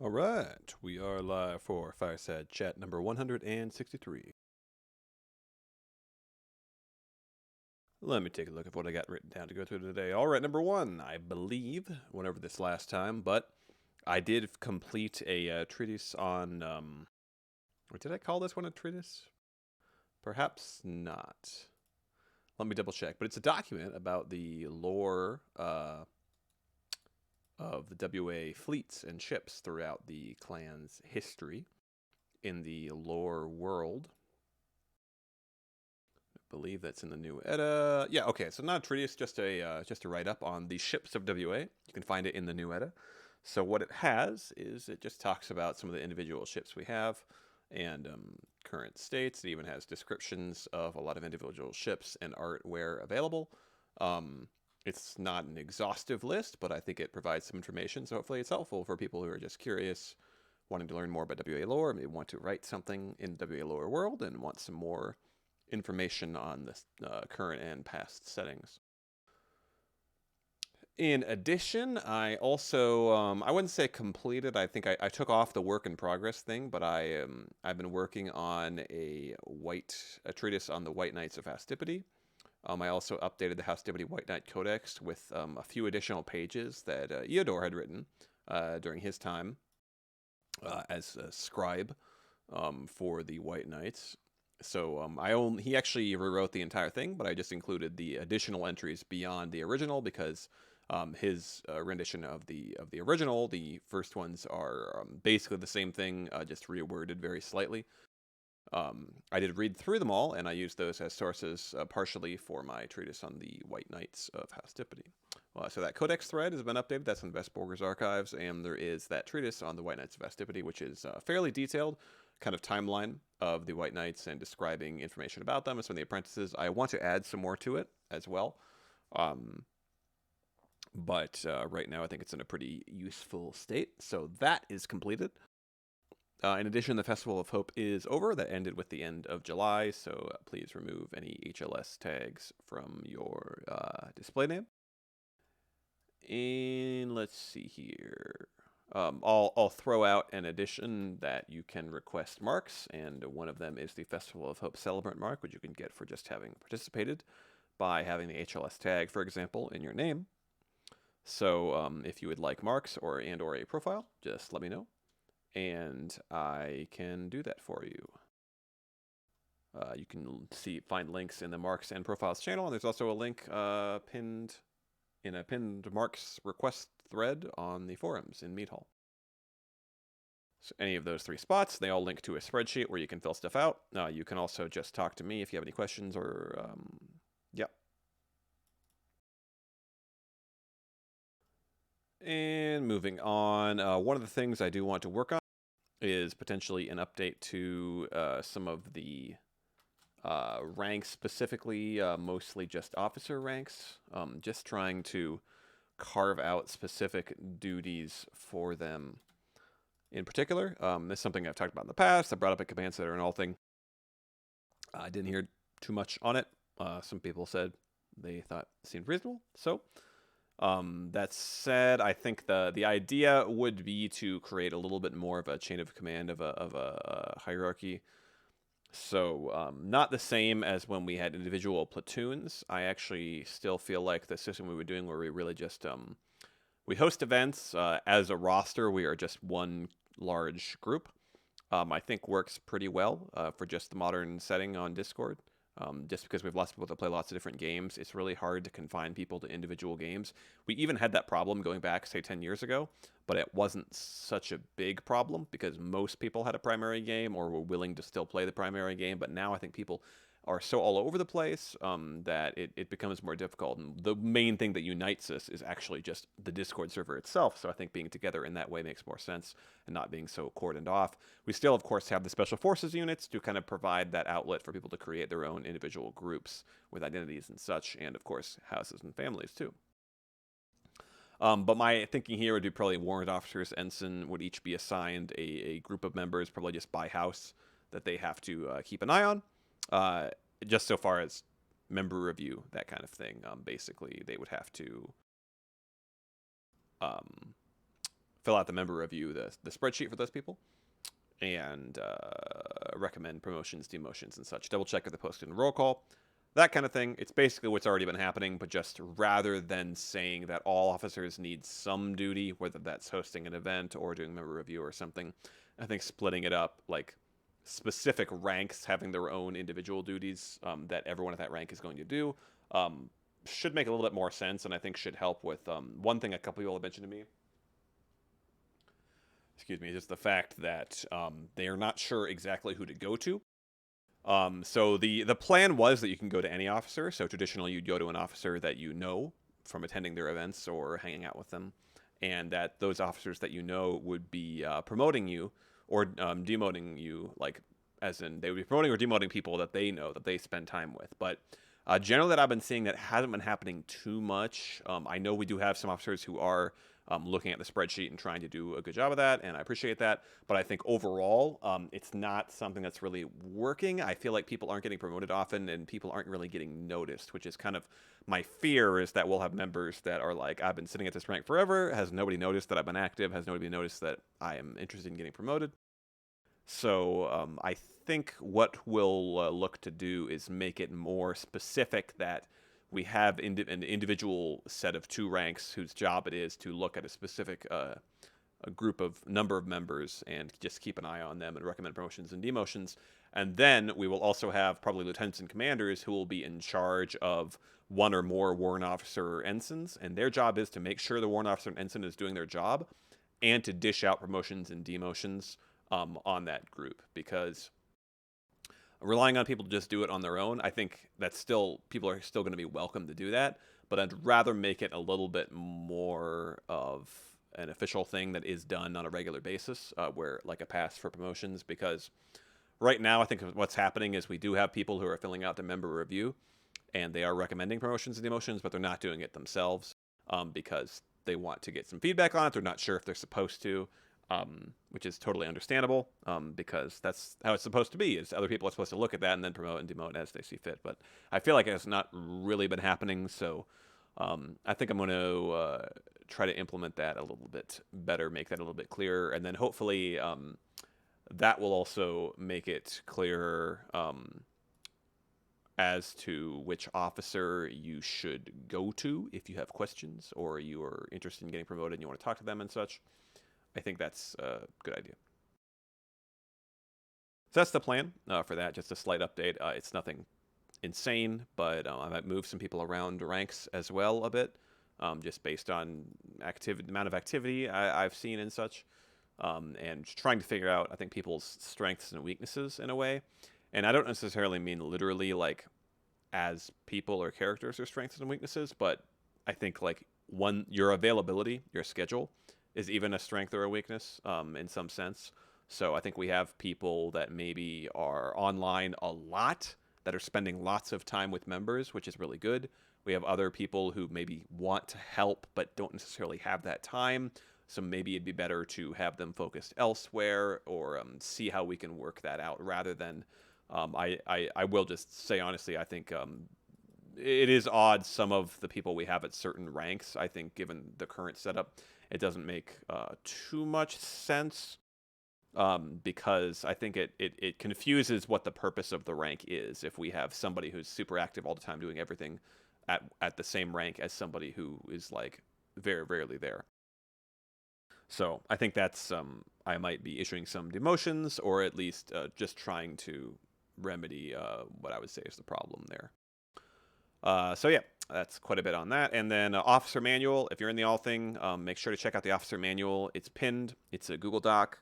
All right, we are live for Fireside Chat number 163. Let me take a look at what I got written down to go through today. All right, number one, I believe, went over this last time, but I did complete a treatise on, or did I call this one a treatise? Perhaps not. Let me double check, but it's a document about the lore of the WA fleets and ships throughout the clan's history in the lore world. Believe that's in the new Edda. Yeah, okay. So not a treatise, just a write up on the ships of WA. You can find it in the new Edda. So what it has is it just talks about some of the individual ships we have and current states. It even has descriptions of a lot of individual ships and art where available. It's not an exhaustive list, but I think it provides some information. So hopefully it's helpful for people who are just curious, wanting to learn more about WA lore, maybe want to write something in WA lore world and want some more information on the current and past settings. In addition, I also I wouldn't say completed. I think I took off the work in progress thing, but I've been working on a treatise on the White Knights of Hastipity. I also updated the Hastipity White Knight Codex with a few additional pages that Eodor had written during his time as a scribe for the White Knights. So he actually rewrote the entire thing, but I just included the additional entries beyond the original because his rendition of the original, the first ones are basically the same thing, just reworded very slightly. I did read through them all, and I used those as sources partially for my treatise on the White Knights of Hastipity. So that codex thread has been updated. That's in Vestborger's archives, and there is that treatise on the White Knights of Hastipity, which is fairly detailed, kind of timeline of the White Knights and describing information about them and some of the apprentices. I want to add some more to it as well. But right now I think it's in a pretty useful state. So that is completed. In addition, the Festival of Hope is over. That ended with the end of July, so please remove any HLS tags from your display name. And let's see here. I'll throw out an addition that you can request marks, and one of them is the Festival of Hope Celebrant mark, which you can get for just having participated by having the HLS tag, for example, in your name. So if you would like marks or a profile, just let me know, and I can do that for you. You can find links in the Marks and Profiles channel, and there's also a link pinned Marks request thread on the forums in Meat Hall. So any of those three spots, they all link to a spreadsheet where you can fill stuff out. You can also just talk to me if you have any questions or, yeah. And moving on, one of the things I do want to work on is potentially an update to some of the ranks, specifically mostly just officer ranks. Just trying to carve out specific duties for them in particular. This is something I've talked about in the past. I brought up a command center and all thing. I didn't hear too much on it. Some people said they thought it seemed reasonable. So that said, I think the idea would be to create a little bit more of a chain of command of a hierarchy. So not the same as when we had individual platoons. I actually still feel like the system we were doing where we really just we host events as a roster. We are just one large group. I think works pretty well for just the modern setting on Discord. Just because we have lots of people that play lots of different games, it's really hard to confine people to individual games. We even had that problem going back, say, 10 years ago, but it wasn't such a big problem because most people had a primary game or were willing to still play the primary game. But now I think people are so all over the place that it becomes more difficult. And the main thing that unites us is actually just the Discord server itself. So I think being together in that way makes more sense and not being so cordoned off. We still, of course, have the Special Forces units to kind of provide that outlet for people to create their own individual groups with identities and such, and, of course, houses and families, too. But my thinking here would be probably warrant officers, ensign would each be assigned a group of members, probably just by house, that they have to keep an eye on. Just so far as member review, that kind of thing. Basically, they would have to fill out the member review, the spreadsheet for those people, and recommend promotions, demotions, and such. Double check if they're posted in roll call, that kind of thing. It's basically what's already been happening, but just rather than saying that all officers need some duty, whether that's hosting an event or doing member review or something, I think splitting it up, like specific ranks having their own individual duties that everyone at that rank is going to do, should make a little bit more sense, and I think should help with one thing a couple people have mentioned to me. Excuse me, just the fact that they are not sure exactly who to go to. So the plan was that you can go to any officer. So traditionally, you'd go to an officer that you know from attending their events or hanging out with them, and that those officers that you know would be promoting you or demoting you, like as in they would be promoting or demoting people that they know that they spend time with. But generally, that I've been seeing that hasn't been happening too much. I know we do have some officers who are looking at the spreadsheet and trying to do a good job of that, and I appreciate that. But I think overall, it's not something that's really working. I feel like people aren't getting promoted often, and people aren't really getting noticed, which is kind of my fear, is that we'll have members that are like, I've been sitting at this rank forever, has nobody noticed that I've been active, has nobody noticed that I am interested in getting promoted. So I think what we'll look to do is make it more specific that we have an individual set of 2 ranks whose job it is to look at a specific a group of number of members and just keep an eye on them and recommend promotions and demotions. And then we will also have probably lieutenants and commanders who will be in charge of 1 or more warrant officer or ensigns, and their job is to make sure the warrant officer and ensign is doing their job and to dish out promotions and demotions on that group, because relying on people to just do it on their own, I think that's still, people are still going to be welcome to do that, but I'd rather make it a little bit more of an official thing that is done on a regular basis, where like a pass for promotions, because right now I think what's happening is we do have people who are filling out the member review and they are recommending promotions and demotions, but they're not doing it themselves because they want to get some feedback on it. They're not sure if they're supposed to. Which is totally understandable, because that's how it's supposed to be. Is other people are supposed to look at that and then promote and demote as they see fit. But I feel like it's not really been happening, so I think I'm going to try to implement that a little bit better, make that a little bit clearer, and then hopefully that will also make it clearer as to which officer you should go to if you have questions or you are interested in getting promoted and you want to talk to them and such. I think that's a good idea. So that's the plan for that. Just a slight update. It's nothing insane, but I might move some people around ranks as well a bit, just based on the amount of activity I've seen and such, and trying to figure out, I think, people's strengths and weaknesses in a way. And I don't necessarily mean literally like as people or characters or strengths and weaknesses, but I think like your availability, your schedule, is even a strength or a weakness in some sense. So I think we have people that maybe are online a lot, that are spending lots of time with members, which is really good. We have other people who maybe want to help but don't necessarily have that time. So maybe it'd be better to have them focused elsewhere, or see how we can work that out rather than, I will just say honestly, I think it is odd some of the people we have at certain ranks. I think given the current setup, it doesn't make too much sense, because I think it confuses what the purpose of the rank is if we have somebody who's super active all the time doing everything at the same rank as somebody who is like very rarely there. So I think that's I might be issuing some demotions, or at least just trying to remedy what I would say is the problem there. So yeah, that's quite a bit on that. And then officer manual. If you're in the all thing, make sure to check out the officer manual. It's pinned. It's a Google Doc.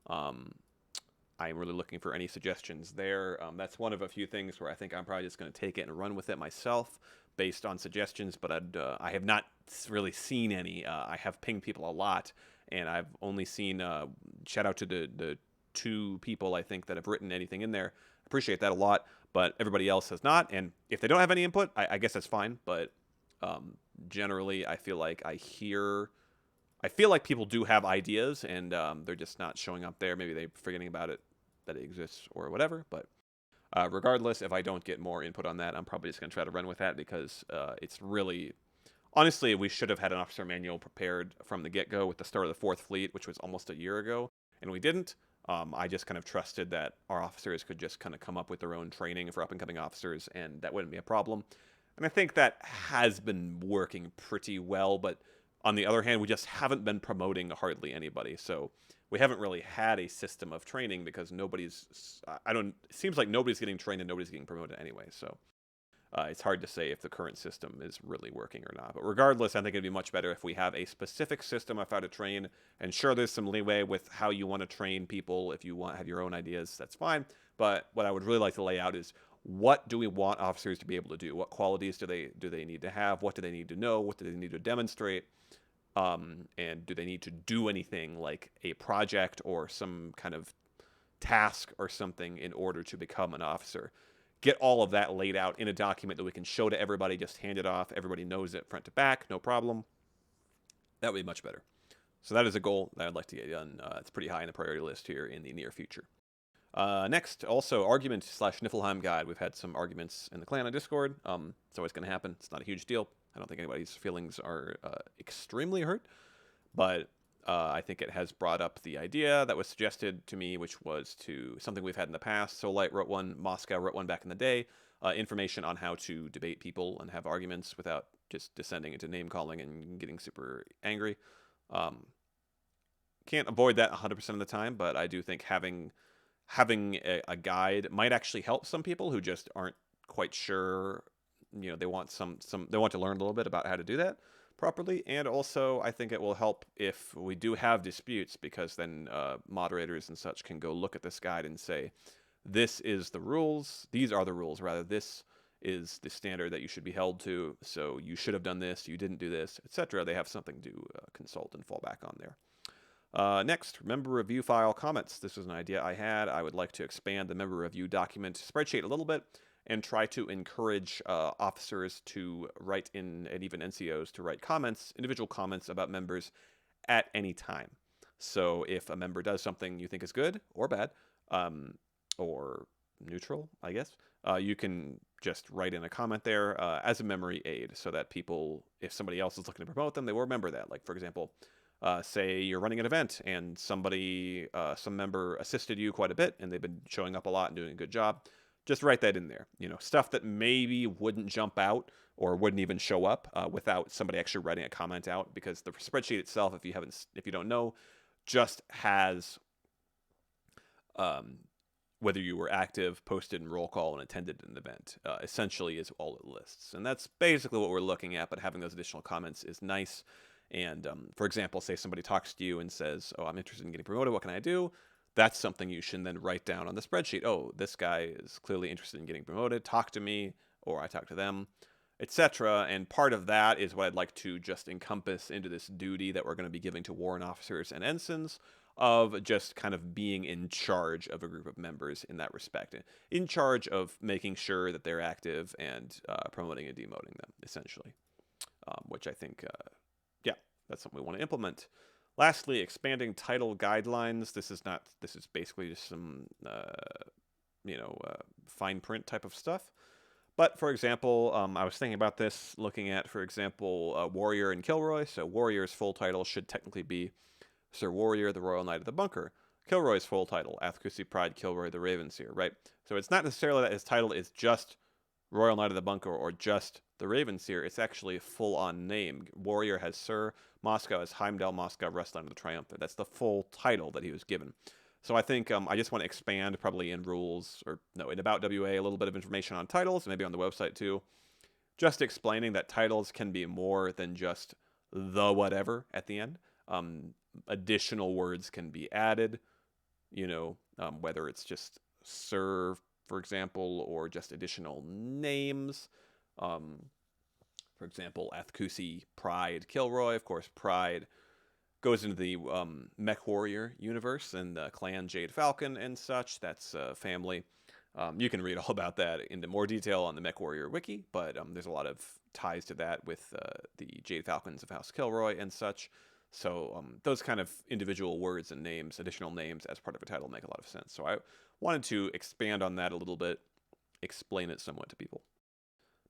I'm really looking for any suggestions there. That's one of a few things where I think I'm probably just going to take it and run with it myself based on suggestions, but I have not really seen any. I have pinged people a lot, and I've only seen, shout out to the 2 people I think that have written anything in there. Appreciate that a lot, but everybody else has not. And if they don't have any input, I guess that's fine. But generally, I feel like people do have ideas, and they're just not showing up there. Maybe they're forgetting about it, that it exists or whatever. But regardless, if I don't get more input on that, I'm probably just going to try to run with that, because it's really honestly, we should have had an officer manual prepared from the get-go with the start of the Fourth Fleet, which was almost a year ago, and we didn't. I just kind of trusted that our officers could just kind of come up with their own training for up-and-coming officers, and that wouldn't be a problem. And I think that has been working pretty well, but on the other hand, we just haven't been promoting hardly anybody. So we haven't really had a system of training because nobody's, I don't, it seems like nobody's getting trained and nobody's getting promoted anyway. So it's hard to say if the current system is really working or not. But regardless, I think it'd be much better if we have a specific system of how to train. And sure, there's some leeway with how you want to train people. If you want have your own ideas, that's fine. But what I would really like to lay out is, what do we want officers to be able to do? What qualities do they need to have? What do they need to know? What do they need to demonstrate? And do they need to do anything like a project or some kind of task or something in order to become an officer? Get all of that laid out in a document that we can show to everybody, just hand it off. Everybody knows it front to back, no problem. That would be much better. So that is a goal that I'd like to get done. It's pretty high in the priority list here in the near future. Next, also, argument/Niflheim guide. We've had some arguments in the clan on Discord. It's always going to happen. It's not a huge deal. I don't think anybody's feelings are extremely hurt, but I think it has brought up the idea that was suggested to me, which was to something we've had in the past. Solite wrote one, Moscow wrote one back in the day, information on how to debate people and have arguments without just descending into name calling and getting super angry. Can't avoid that 100% of the time, but I do think having a guide might actually help some people who just aren't quite sure. They want they want to learn a little bit about how to do that properly. And also, I think it will help if we do have disputes, because then moderators and such can go look at this guide and say, this is the rules, these are the rules, rather, this is the standard that you should be held to, so you should have done this, you didn't do this, etc. They have something to consult and fall back on there. Next, member review file comments. This was an idea I had. I would like to expand the member review document spreadsheet a little bit and try to encourage officers to write in, and even NCOs to write comments, individual comments about members at any time. So if a member does something you think is good or bad, or neutral, I guess, you can just write in a comment there as a memory aid, so that people, if somebody else is looking to promote them, they will remember that. Like, for example, say you're running an event and some member assisted you quite a bit and they've been showing up a lot and doing a good job. Just write that in there. Stuff that maybe wouldn't jump out or wouldn't even show up without somebody actually writing a comment out, because the spreadsheet itself, if you don't know, just has whether you were active, posted in roll call, and attended an event. Essentially is all it lists. And that's basically what we're looking at, but having those additional comments is nice. And for example, say somebody talks to you and says, oh, I'm interested in getting promoted, what can I do? That's something you should then write down on the spreadsheet. Oh, this guy is clearly interested in getting promoted, talk to me, or I talk to them, etc. And part of that is what I'd like to just encompass into this duty that we're going to be giving to warrant officers and ensigns, of just kind of being in charge of a group of members in that respect, in charge of making sure that they're active and promoting and demoting them, essentially, which I think, yeah, that's something we want to implement. Lastly, expanding title guidelines. This is basically just some, fine print type of stuff. But for example, I was thinking about this, looking at, for example, Warrior and Kilroy. So Warrior's full title should technically be Sir Warrior, the Royal Knight of the Bunker. Kilroy's full title, Athcusi Pride Kilroy, the Ravenseer, right? So it's not necessarily that his title is just Royal Knight of the Bunker or just the Ravenseer. It's actually a full-on name. Warrior has Sir, Moscow has Heimdall, Moscow, Restline of the Triumphant. That's the full title that he was given. So I think I just want to expand, probably in rules, or no, in About WA, a little bit of information on titles, maybe on the website too. Just explaining that titles can be more than just the whatever at the end. Additional words can be added, whether it's just Sir, for example, or just additional names. For example, Athcusi Pride Kilroy. Of course, Pride goes into the Mech Warrior universe and the clan Jade Falcon and such. That's family. You can read all about that into more detail on the Mech Warrior wiki, but there's a lot of ties to that with the Jade Falcons of House Kilroy and such. So those kind of individual words and names, additional names as part of a title, make a lot of sense. So I wanted to expand on that a little bit, explain it somewhat to people.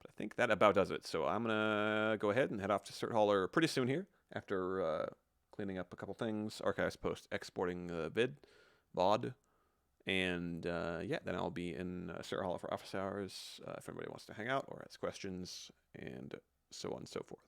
But I think that about does it. So I'm gonna go ahead and head off to Cert Hauler pretty soon here after cleaning up a couple things, archives post, exporting the VOD, and yeah, then I'll be in Cert Hauler for office hours if anybody wants to hang out or ask questions, and so on and so forth.